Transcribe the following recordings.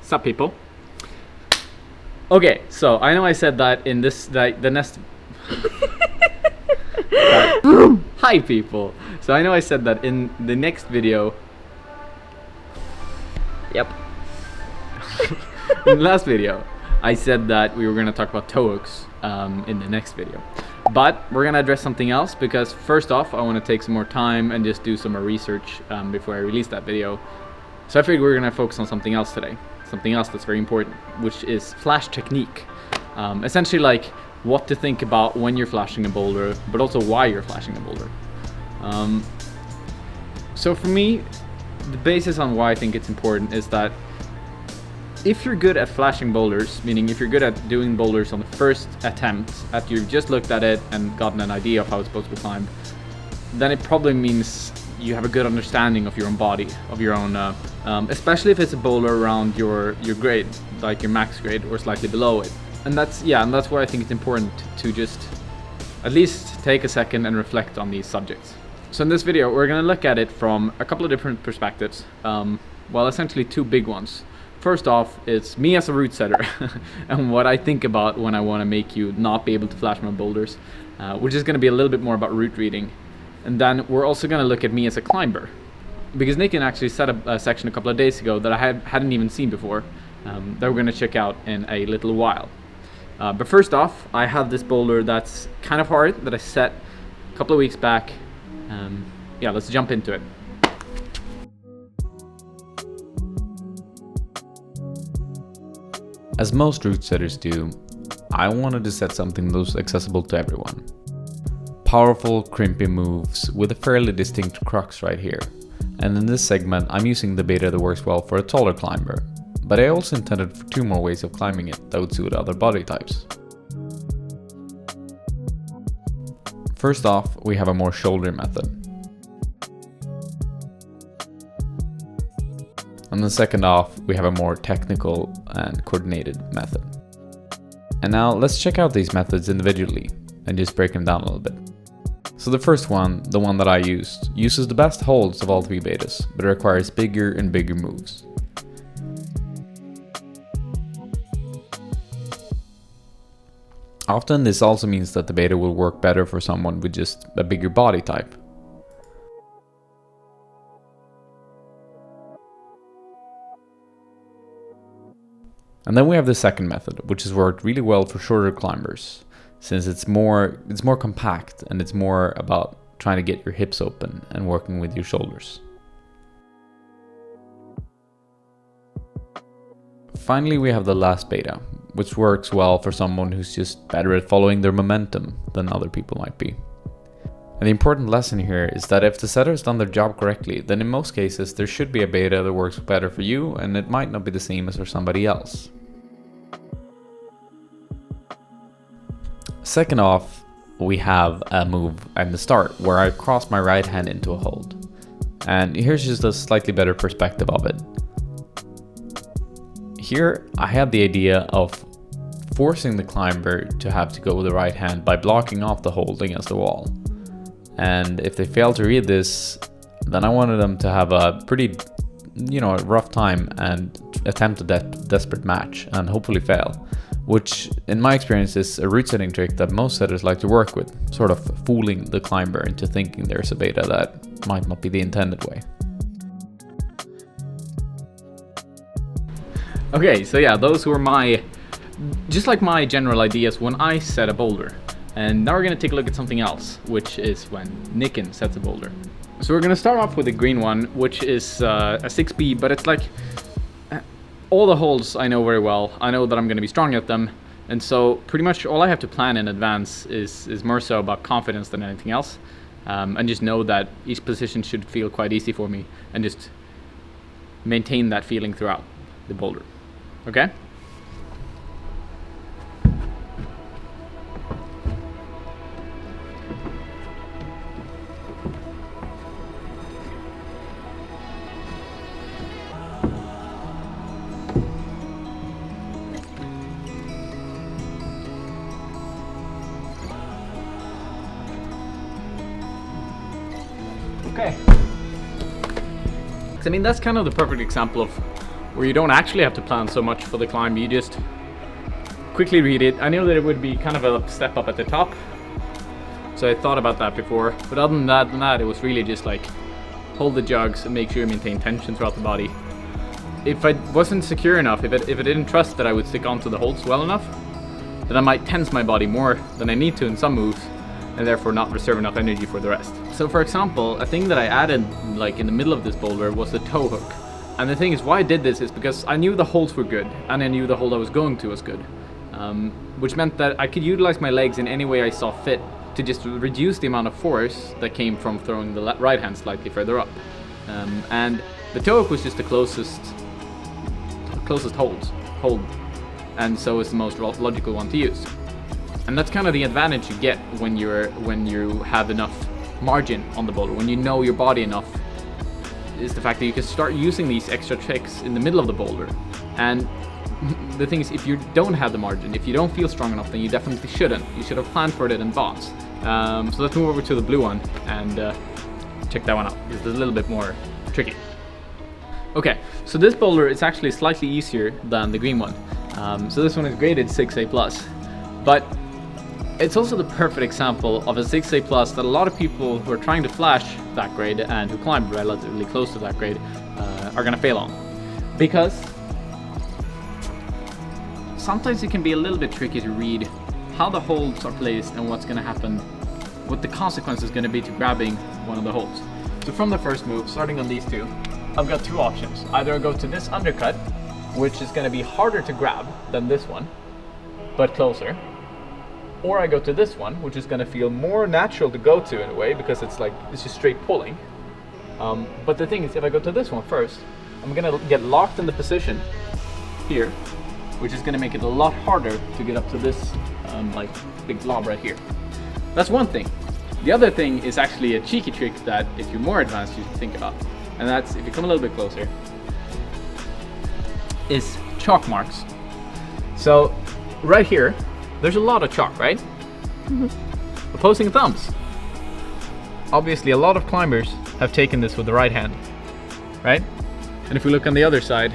Sup people? Okay, so I know I said that in this the next Hi people. So I know I said that in the next video. Yep. In the last video, I said that we were going to talk about toe hooks in the next video. But we're going to address something else because first off, I want to take some more time and just do some more research before I release that video. So I figured we're going to focus on something else today. Something else that's very important, which is flash technique. Essentially like what to think about when you're flashing a boulder, but also why you're flashing a boulder. So for me, the basis on why I think it's important is that if you're good at flashing boulders, meaning if you're good at doing boulders on the first attempt, after you've just looked at it and gotten an idea of how it's supposed to be climbed, then it probably means you have a good understanding of your own body, of your own, especially if it's a boulder around your grade, like your max grade or slightly below it. And that's why I think it's important to just at least take a second and reflect on these subjects. So in this video, we're going to look at it from a couple of different perspectives. Well, essentially two big ones. First off, it's me as a route setter and what I think about when I want to make you not be able to flash my boulders, which is going to be a little bit more about route reading. And then we're also going to look at me as a climber, because Nick actually set up a section a couple of days ago that I hadn't even seen before, that we're going to check out in a little while. But first off, I have this boulder that's kind of hard that I set a couple of weeks back. Yeah, let's jump into it. As most route setters do, I wanted to set something that was accessible to everyone. Powerful, crimpy moves with a fairly distinct crux right here. And in this segment, I'm using the beta that works well for a taller climber, but I also intended for two more ways of climbing it that would suit other body types. First off, we have a more shoulder method. And then second off, we have a more technical and coordinated method. And now let's check out these methods individually and just break them down a little bit. So the first one, the one that I used, uses the best holds of all three betas, but it requires bigger and bigger moves. Often this also means that the beta will work better for someone with just a bigger body type. And then we have the second method, which has worked really well for shorter climbers, since it's more compact and it's more about trying to get your hips open and working with your shoulders. Finally, we have the last beta, which works well for someone who's just better at following their momentum than other people might be. And the important lesson here is that if the setter has done their job correctly, then in most cases there should be a beta that works better for you, and it might not be the same as for somebody else. Second off, we have a move at the start where I cross my right hand into a hold. And here's just a slightly better perspective of it. Here I had the idea of forcing the climber to have to go with the right hand by blocking off the hold against the wall. And if they fail to read this, then I wanted them to have a pretty, rough time and attempt a desperate match and hopefully fail. Which, in my experience, is a route setting trick that most setters like to work with, sort of fooling the climber into thinking there's a beta that might not be the intended way. Okay, so yeah, those were my general ideas when I set a boulder. And now we're going to take a look at something else, which is when Nicken sets a boulder. So we're going to start off with the green one, which is a 6B, but it's like all the holds I know very well. I know that I'm going to be strong at them, and so pretty much all I have to plan in advance is more so about confidence than anything else, and just know that each position should feel quite easy for me, and just maintain that feeling throughout the boulder. Okay? Okay. I mean, that's kind of the perfect example of where you don't actually have to plan so much for the climb. You just quickly read it. I knew that it would be kind of a step up at the top, so I thought about that before. But other than that, it was really just like hold the jugs and make sure you maintain tension throughout the body. If I wasn't secure enough, if I didn't trust that I would stick onto the holds well enough, then I might tense my body more than I need to in some moves, and therefore not reserve enough energy for the rest. So for example, a thing that I added like in the middle of this boulder was the toe hook. And the thing is, why I did this is because I knew the holds were good, and I knew the hold I was going to was good. Which meant that I could utilize my legs in any way I saw fit to just reduce the amount of force that came from throwing the right hand slightly further up. And the toe hook was just the closest hold, and so it's the most logical one to use. And that's kind of the advantage you get when you have enough margin on the boulder, when you know your body enough, is the fact that you can start using these extra tricks in the middle of the boulder. And the thing is, if you don't have the margin, if you don't feel strong enough, then you definitely shouldn't. You should have planned for it in advance. So let's move over to the blue one and check that one out, because it's a little bit more tricky. Okay, so this boulder is actually slightly easier than the green one. So this one is graded 6A+, but it's also the perfect example of a 6A+ that a lot of people who are trying to flash that grade and who climb relatively close to that grade are going to fail on. Because sometimes it can be a little bit tricky to read how the holds are placed and what's going to happen, what the consequence is going to be to grabbing one of the holds. So from the first move, starting on these two, I've got two options. Either I go to this undercut, which is going to be harder to grab than this one, but closer, or I go to this one, which is going to feel more natural to go to in a way, because it's just straight pulling. But the thing is, if I go to this one first, I'm going to get locked in the position here, which is going to make it a lot harder to get up to this like big blob right here. That's one thing. The other thing is actually a cheeky trick that if you're more advanced you should think about, and that's, if you come a little bit closer, is chalk marks. So right here there's a lot of chalk, right? Opposing thumbs. Obviously a lot of climbers have taken this with the right hand, right? And if we look on the other side,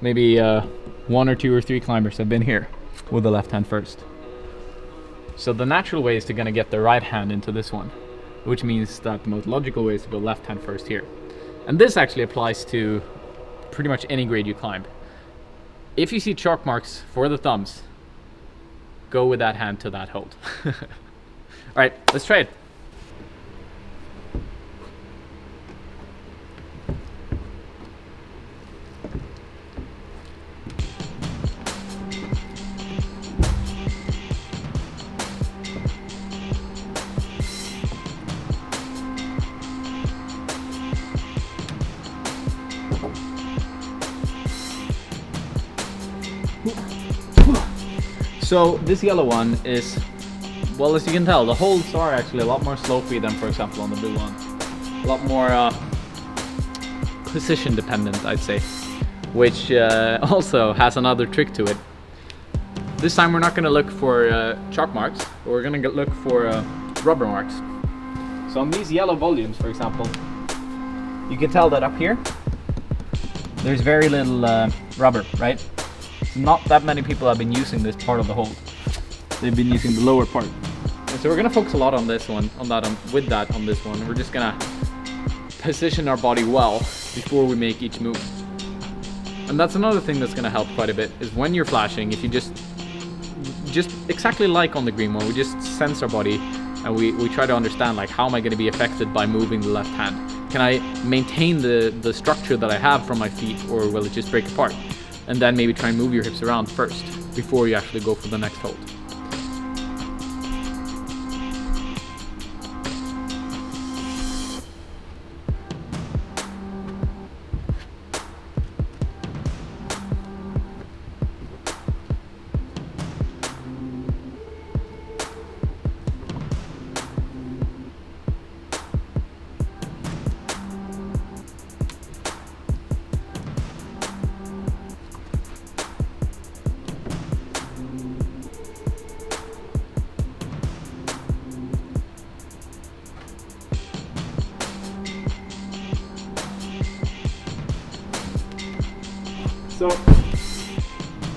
maybe 1 or 2 or 3 climbers have been here with the left hand first. So the natural way is to gonna get the right hand into this one, which means that the most logical way is to go left hand first here. And this actually applies to pretty much any grade you climb. If you see chalk marks for the thumbs, go with that hand to that hold. All right, let's try it. So this yellow one is, well, as you can tell, the holds are actually a lot more slopey than, for example, on the blue one. A lot more position dependent, I'd say, which also has another trick to it. This time we're not going to look for chalk marks, but we're going to look for rubber marks. So on these yellow volumes, for example, you can tell that up here there's very little rubber, right? Not that many people have been using this part of the hold. They've been using the lower part. And so we're gonna focus a lot on this one, on this one. We're just gonna position our body well before we make each move. And that's another thing that's gonna help quite a bit, is when you're flashing, if you just exactly like on the green one, we just sense our body and we try to understand, like, how am I gonna be affected by moving the left hand? Can I maintain the structure that I have from my feet, or will it just break apart? And then maybe try and move your hips around first before you actually go for the next hold.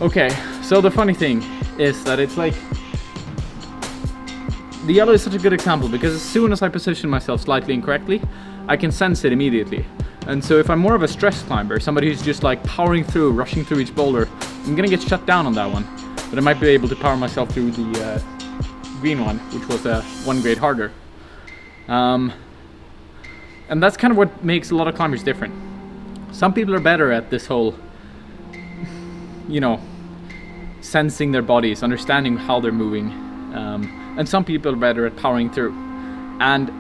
Okay, so the funny thing is that it's like, the yellow is such a good example because as soon as I position myself slightly incorrectly, I can sense it immediately. And so if I'm more of a stress climber, somebody who's just like powering through, rushing through each boulder, I'm gonna get shut down on that one. But I might be able to power myself through the green one, which was 1 grade harder. And that's kind of what makes a lot of climbers different. Some people are better at this whole, you know, sensing their bodies, understanding how they're moving. And some people are better at powering through. And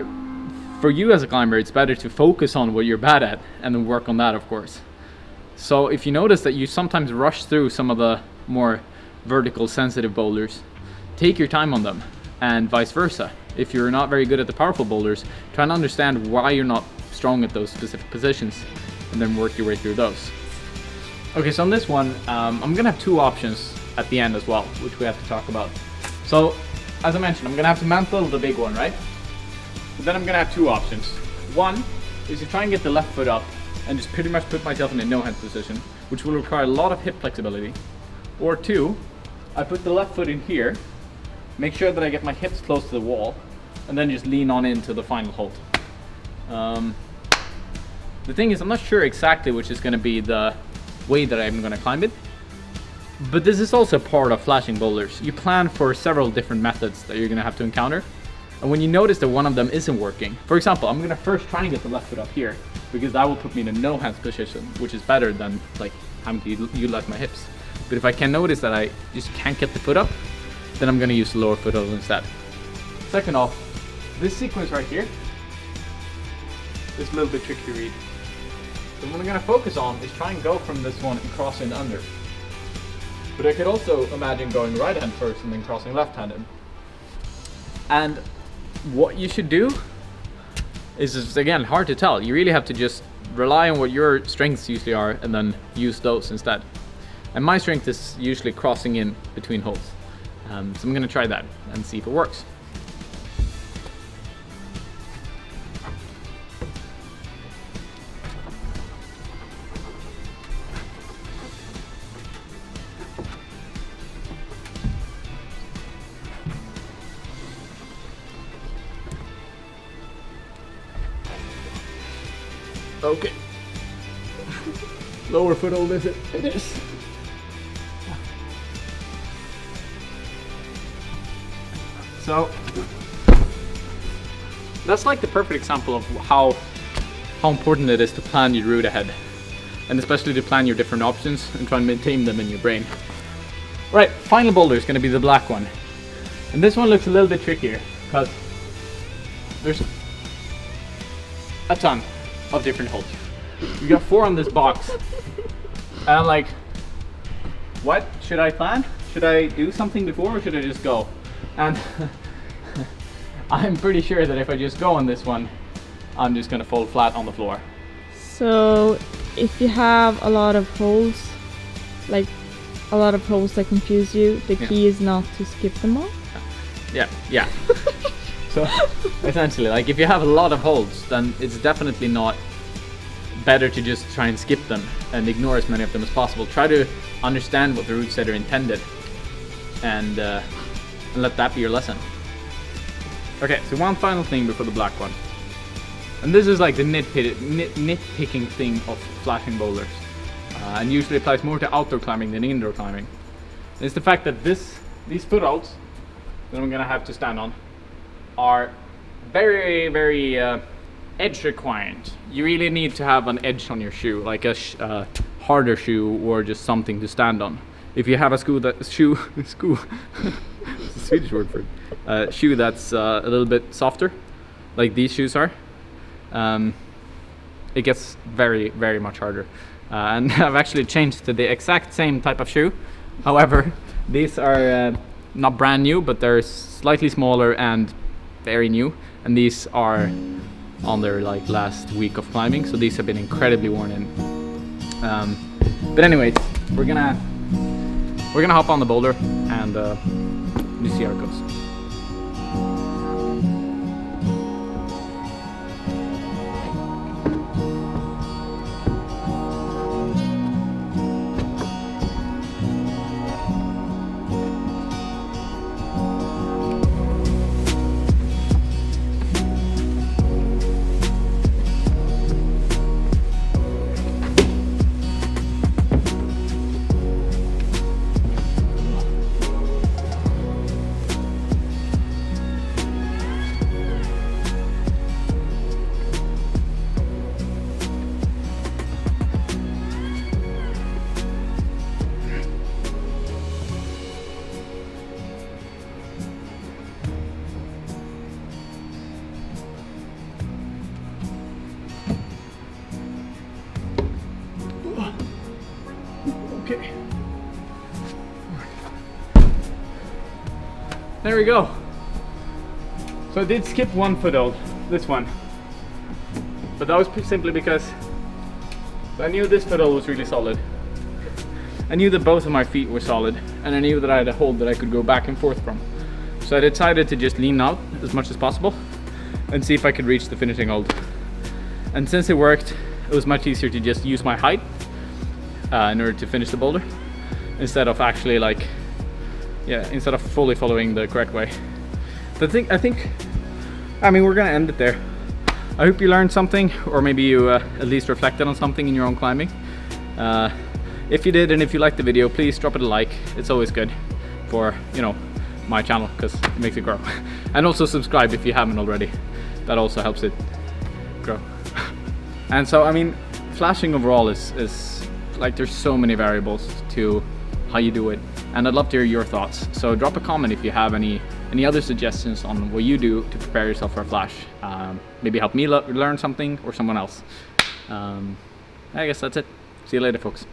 for you as a climber, it's better to focus on what you're bad at and then work on that, of course. So if you notice that you sometimes rush through some of the more vertical sensitive boulders, take your time on them, and vice versa. If you're not very good at the powerful boulders, try and understand why you're not strong at those specific positions and then work your way through those. Okay, so on this one, I'm gonna have 2 options at the end as well, which we have to talk about. So as I mentioned, I'm gonna have to mantle the big one, right? But then I'm gonna have 2 options. One is to try and get the left foot up and just pretty much put myself in a no-hand position, which will require a lot of hip flexibility. Or 2, I put the left foot in here, make sure that I get my hips close to the wall, and then just lean on into the final hold. The thing is, I'm not sure exactly which is gonna be the way that I'm gonna climb it, but this is also part of flashing boulders. You plan for several different methods that you're gonna have to encounter. And when you notice that one of them isn't working, for example, I'm gonna first try and get the left foot up here because that will put me in a no hands position, which is better than like having to utilize my hips. But if I can notice that I just can't get the foot up, then I'm gonna use the lower foot hold instead. Second off, this sequence right here is a little bit tricky to read. So what I'm gonna focus on is try and go from this one and crossing under. But I could also imagine going right hand first and then crossing left handed. And what you should do is again, hard to tell. You really have to just rely on what your strengths usually are and then use those instead. And my strength is usually crossing in between holds. So I'm gonna try that and see if it works. Okay. Lower foothold is it? It is. So that's like the perfect example of how important it is to plan your route ahead, and especially to plan your different options and try and maintain them in your brain. Right, final boulder is going to be the black one, and this one looks a little bit trickier because there's a ton of different holds. You got 4 on this box, and I'm like, what should I plan? Should I do something before or should I just go? And I'm pretty sure that if I just go on this one, I'm just gonna fall flat on the floor. So if you have a lot of holes, like a lot of holes that confuse you, the key is not to skip them all? Yeah. So essentially, like if you have a lot of holds, then it's definitely not better to just try and skip them and ignore as many of them as possible. Try to understand what the route setter intended and let that be your lesson. Okay, so one final thing before the black one. And this is like the nitpicking thing of flashing boulders. And usually applies more to outdoor climbing than indoor climbing. And it's the fact that these footholds that I'm gonna have to stand on are very, very edge required. You really need to have an edge on your shoe, like a harder shoe or just something to stand on. If you have a shoe, it's a Swedish word for it, shoe that's a little bit softer, like these shoes are, it gets very, very much harder. And I've actually changed to the exact same type of shoe. However, these are not brand new, but they're slightly smaller and very new. And these are on their like last week of climbing, so these have been incredibly worn in. But anyways, we're gonna hop on the boulder and you see how it goes. Okay. There we go. So I did skip one foothold, this one. But that was simply because I knew this foothold was really solid. I knew that both of my feet were solid, and I knew that I had a hold that I could go back and forth from. So I decided to just lean out as much as possible and see if I could reach the finishing hold. And since it worked, it was much easier to just use my height in order to finish the boulder, instead of actually instead of fully following the correct way. I mean, we're gonna end it there. I hope you learned something, or maybe you at least reflected on something in your own climbing. If you did, and if you liked the video, please drop it a like. It's always good for, you know, my channel, because it makes it grow. And also subscribe if you haven't already. That also helps it grow. And so, I mean, flashing overall is like, there's so many variables to how you do it, and I'd love to hear your thoughts. So drop a comment if you have any other suggestions on what you do to prepare yourself for a flash. Maybe help me learn something, or someone else. I guess that's it. See you later, folks.